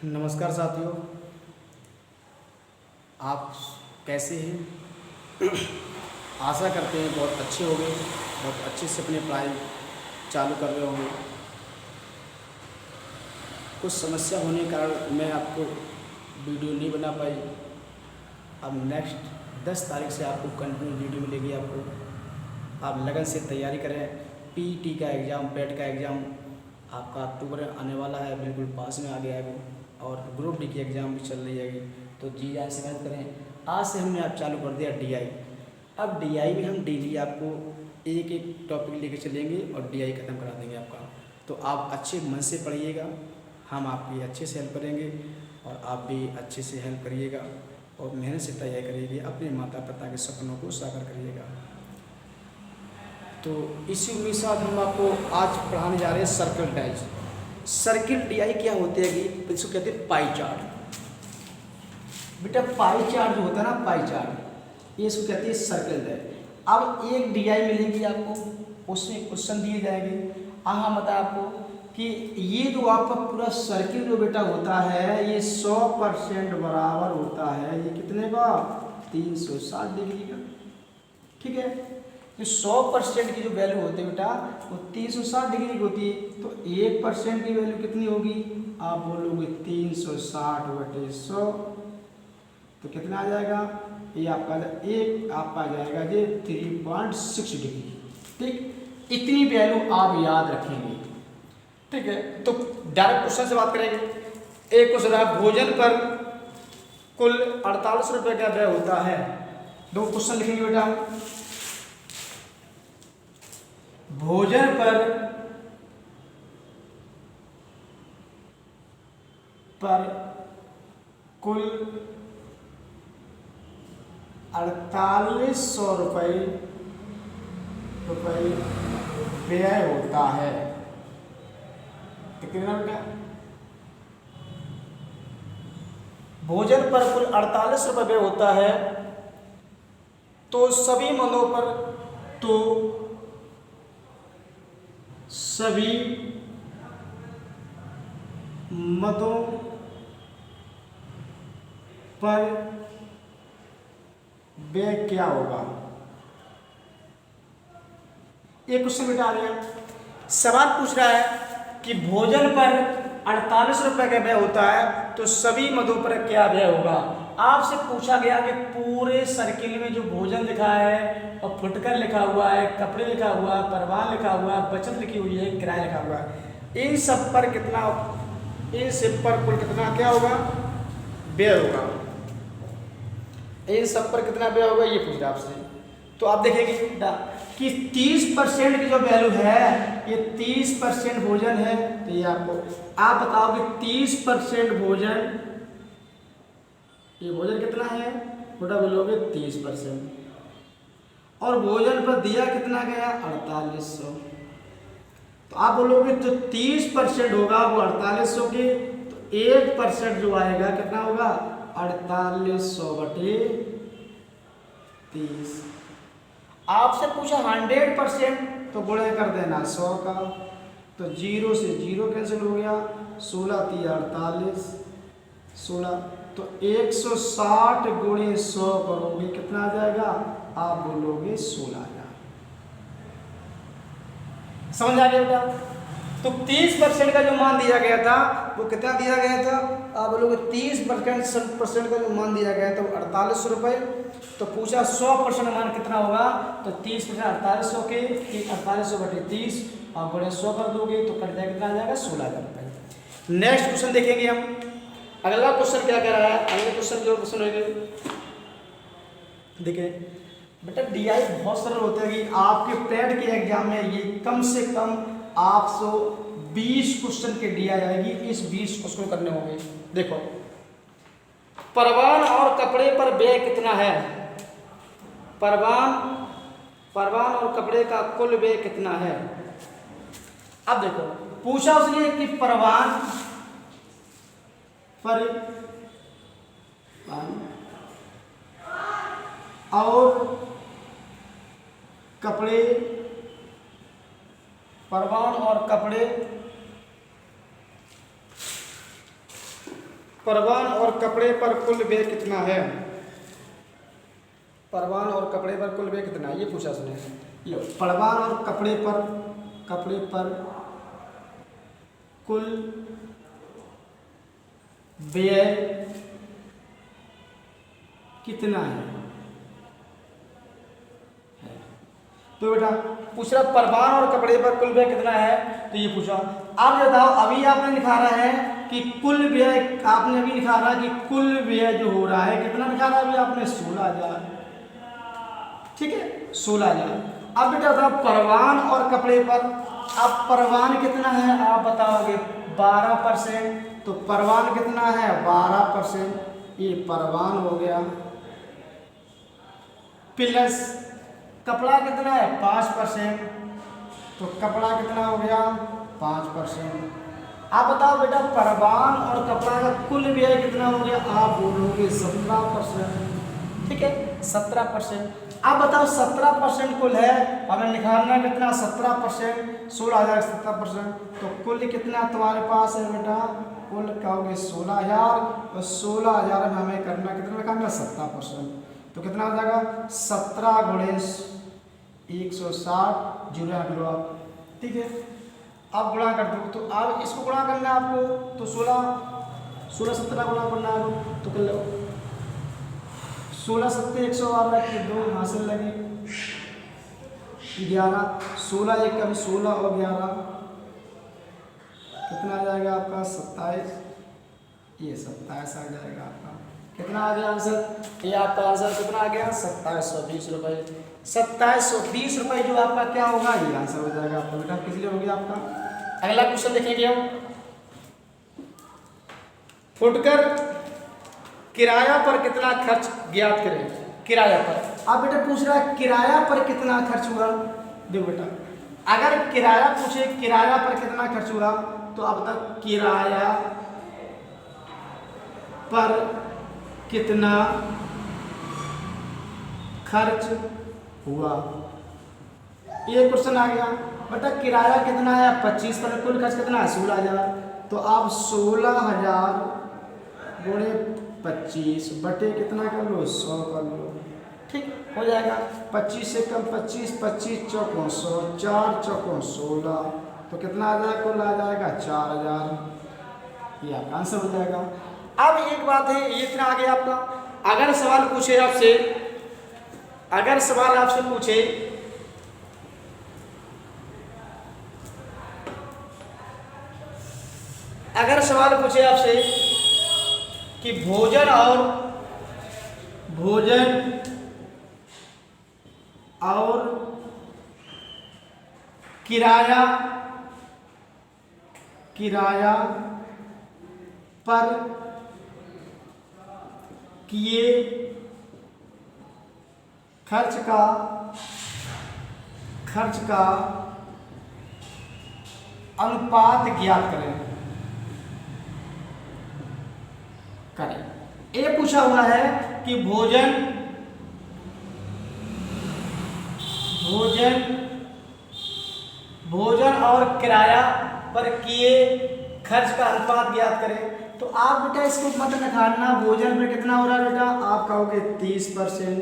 नमस्कार साथियों, आप कैसे हैं? आशा करते हैं बहुत अच्छे होंगे, बहुत अच्छे से अपनी पढ़ाई चालू कर रहे होंगे। कुछ समस्या होने के कारण मैं आपको वीडियो नहीं बना पाई। अब नेक्स्ट 10 तारीख से आपको कंटिन्यू वीडियो मिलेगी। आपको आप लगन से तैयारी करें। पीटी का एग्ज़ाम, पेट का एग्ज़ाम आपका अक्टूबर में आने वाला है, बिल्कुल पास में आ गया है वो। और ग्रुप डी की एग्ज़ाम भी चल रही है, तो जी जान से मेहनत करें। आज से हमने आप चालू कर दिया डीआई। अब डीआई में हम डेली आपको एक एक टॉपिक लेके चलेंगे और डीआई ख़त्म करा देंगे आपका। तो आप अच्छे मन से पढ़िएगा, हम आपकी अच्छे से हेल्प करेंगे और आप भी अच्छे से हेल्प करिएगा और मेहनत से तैयारी करिएगा। अपने माता पिता के सपनों को साकार करिएगा। तो इसी उम्मीद के साथ हम आपको आज पढ़ाने जा रहे हैं सर्किल डाइज। सर्किल डीआई क्या होते हैं कि इसको कहते हैं पाई चार्ट। बेटा पाई चार्ट जो होता है ना, पाई चार्ट, ये इसको कहते हैं सर्किल डाइज। अब एक डीआई मिलेगी आपको, उसमें क्वेश्चन दिए जाएंगे। हम बताएं आपको कि ये जो आपका पूरा सर्किल जो बेटा होता है, ये 100% बराबर होता है। ये कितने का? 360 डिग्री का। ठीक है, जो 100% की जो वैल्यू होती है बेटा, वो 360 डिग्री की होती है। तो 1% की वैल्यू कितनी होगी? आप बोलोगे 360/100, तो कितना आ जाएगा? ये आपका एक आपका आ जाएगा ये 3.6 डिग्री। ठीक, इतनी वैल्यू आप याद रखेंगे। ठीक है, तो डायरेक्ट क्वेश्चन से बात करेंगे। एक क्वेश्चन है, भोजन पर कुल 48 रुपये का व्यय होता है। दो क्वेश्चन लिखेंगे बेटा हम। भोजन पर कुल 4800 रुपये व्यय होता है। कितना बेटा? भोजन पर कुल 48 रुपये व्यय होता है, तो सभी मदों पर व्यय क्या होगा? एक क्वेश्चन बेटा आ गया। सवाल पूछ रहा है कि भोजन पर 48 रुपये का व्यय होता है, तो सभी मदों पर क्या व्यय होगा। आपसे पूछा गया कि पूरे सर्किल में जो भोजन लिखा है और फुटकर लिखा हुआ है, कपड़े लिखा हुआ है, परिवहन लिखा हुआ है, बचत लिखी हुई है, किराया लिखा हुआ है, इन सब पर कुल कितना क्या होगा? व्यय होगा। इन सब पर कितना व्यय होगा, ये पूछ रहा है आपसे। तो आप देखेंगे कि 30% की जो वैल्यू है, ये 30% भोजन है। तो ये आप बताओ कि 30% भोजन, ये भोजन कितना है बेटा? बोलोगे 30%। और भोजन पर दिया कितना गया? 4800। तो आप बोलोगे जो 30% होगा वो 4800 के, तो 1% जो आएगा कितना होगा? 4800/30। आपसे पूछा 100%, तो गुणे कर देना 100 का। तो 0 से 0 कैंसिल हो गया, 16 × 48, 16। तो 160 × 100 करोगे, कितना आ जाएगा? आप बोलोगे 16,000। समझ आ गया बेटा? तो 30% का जो मान दिया गया था वो कितना दिया गया था? आप बोलोगे 30% का जो मान दिया गया था वो 4800 रुपये। तो पूछा 100% मान कितना होगा? तो 30% 4800 के 4800/30 और गुणे 100 कर दोगे तो कट जाएगा, कितना आ जाएगा? 16,000 रुपये। नेक्स्ट क्वेश्चन देखेंगे हम। अगला क्वेश्चन क्या कह रहा है? अगले क्वेश्चन जो क्वेश्चन होगा, देखिए बेटा डीआई बहुत सरल होता है कि आपके पेट के एग्जाम में ये कम से कम 820 क्वेश्चन के डीआई आएगी। इस 20 क्वेश्चन करने होंगे। देखो, परिवहन और कपड़े पर व्यय कितना है? परिवहन और कपड़े का कुल व्यय कितना है? अब देखो, पूछा उसने कि परिवहन और कपड़े, परिवहन और कपड़े परवान और कपड़े पर कुल व्यय कितना है? परवान और कपड़े पर कुल व्यय कितना है, ये पूछा उसने। लो, परवान और कपड़े पर कुल व्यय कितना है? तो बेटा पूछ रहा परवान और कपड़े पर कुल व्यय कितना है, तो ये पूछा। आप बताओ, अभी आपने लिखा रहा है कि कुल व्यय, आपने अभी लिखा रहा है कि कुल व्यय जो हो रहा है कितना लिखा रहा है अभी आपने? 16,000। ठीक है, 16,000। अब बेटा बताओ परवान और कपड़े पर, अब परवान कितना है आप बताओगे? 12%। तो परवान कितना है? 12%। ये परवान हो गया, प्लस कपड़ा कितना है? 5%। तो कपड़ा कितना हो गया? 5%। आप बताओ बेटा परवान और कपड़ा का कुल व्यय कितना हो गया? आप बोलोगे 17%। ठीक है, 17%। आप बताओ 17% कुल है, हमें निकालना कितना? 17%, 16,000 17%। तो कुल कितना तुम्हारे पास है बेटा? कुल कहोगे 16,000, और 16,000 में हमें करना कितना निकालना? 17%। तो कितना हो जाएगा? 17 गुणे 160 जुड़ा लो आप। ठीक है, आप गुणा कर दो। तो आप इसको गुणा करना है आपको, तो 16 17 गुणा करना है आपको, तो कर लो। 16 7 112 के 2 हासिल लगे 11, 16 1 कभी 16 और 11 कितना आ जाएगा आपका? 27। ये 27 आ जाएगा आपका। कितना आ गया आंसर? ये आपका आंसर कितना आ गया? 2720 रुपये। 2720 रुपये जो आपका क्या होगा? ये आंसर हो जाएगा आपका बेटा। किस लिए हो गया आपका? अगला क्वेश्चन देखेंगे हम। फुटकर किराया पर कितना खर्च ज्ञात करें? किराया पर आप बेटा पूछ रहा है किराया पर कितना खर्च हुआ। देखो बेटा, अगर किराया पूछे किराया पर कितना खर्च हुआ, तो अब तक किराया पर कितना खर्च हुआ, ये क्वेश्चन आ गया। बेटा किराया कितना है? 25 पर कुल खर्च कितना है? 16,000। तो आप 16,000 गुणे 25 बटे कितना कर लो? 100 कर लो। ठीक हो जाएगा। 25 से कम 25, 25 चौकों 100, 4 चौकों 16, तो कितना आ जाएगा? कुल आ जाएगा 4,000। ये आपका आंसर हो जाएगा। अब एक बात है, ये इतना आ गया आपका। अगर सवाल पूछे आपसे, अगर सवाल आपसे पूछे अगर सवाल पूछे आपसे कि भोजन और किराया पर किए खर्च का अनुपात ज्ञात करें। ये पूछा हुआ है कि भोजन और किराया पर किए खर्च का अनुपात ज्ञात करें। तो आप बेटा इसको मत निकालना, भोजन पे कितना हो रहा है बेटा? आप कहोगे 30%,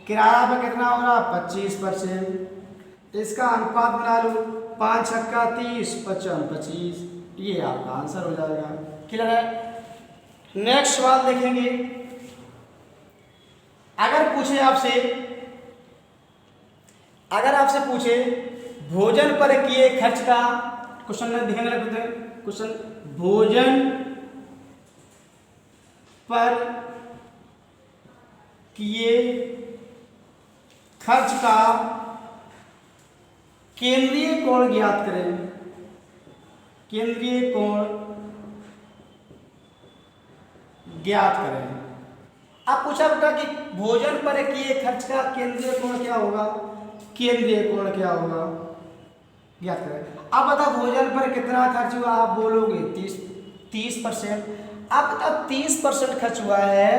किराया पे कितना हो रहा है? 25%। इसका अनुपात बना लो, 5 छक्का 30, 55 25, ये आपका आंसर हो जाएगा। क्लियर है? नेक्स्ट सवाल देखेंगे। अगर आपसे पूछे भोजन पर किए खर्च का, क्वेश्चन में ध्यान रखते हैं, क्वेश्चन भोजन पर किए खर्च का केंद्रीय कोण ज्ञात करें। केंद्रीय कोण ज्ञात करें। अब पूछा बेटा कि भोजन पर किए खर्च का केंद्रीय कोण क्या होगा? केंद्रीय कोण क्या होगा ज्ञात करें। अब बता भोजन पर कितना खर्च हुआ? आप बोलोगे 30%। अब बता 30% खर्च हुआ है,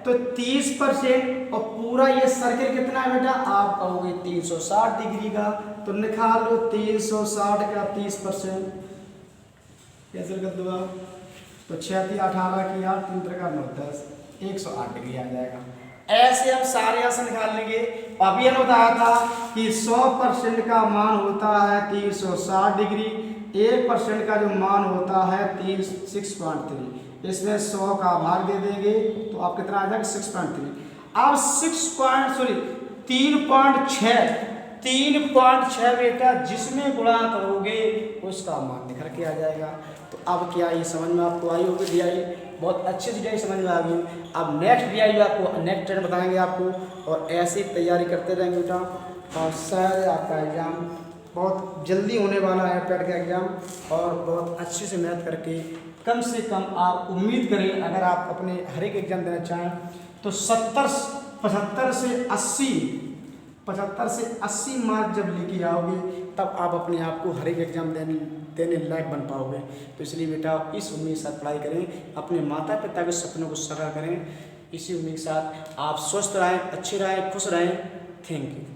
तो 30% और पूरा ये सर्किल कितना है बेटा? आप कहोगे 360 डिग्री का। तो निकाल लो 360 का 30%, कैसे कर दूंगा? तो 6 18 की 8 3 3 9 10 108 डिग्री आ जाएगा। ऐसे हम सारे आसन निकाल लेंगे। अभी हमने बताया था कि 100% का मान होता है 360 डिग्री, 1% का जो मान होता है 6.3, इसमें 100 का भाग दे देंगे तो आप कितना आ जाएगा 6.3। अब 3.6 बेटा जिसमें गुणा करोगे उसका मान निखर के आ जाएगा। तो अब क्या ये समझ में आपको आई होगी डीआई, बहुत अच्छे से डीआई समझ में आ गई। अब नेक्स्ट डीआई आपको नेक्स्ट ट्रेंड बताएंगे आपको, और ऐसे ही तैयारी करते रहेंगे बेटा। और शायद आपका एग्ज़ाम बहुत जल्दी होने वाला है, पैड का एग्ज़ाम, और बहुत अच्छे से मेहनत करके कम से कम आप उम्मीद करें अगर आप अपने हर एक एग्ज़ाम देना चाहें तो 75 से 80 मार्क जब लेके आओगे तब आप अपने आप को हर एक एग्ज़ाम देने लायक बन पाओगे। तो इसलिए बेटा इस उम्मीद के साथ पढ़ाई करें, अपने माता पिता के सपनों को साकार करें। इसी उम्मीद के साथ आप स्वस्थ रहें, अच्छे रहें, खुश रहें। Thank you.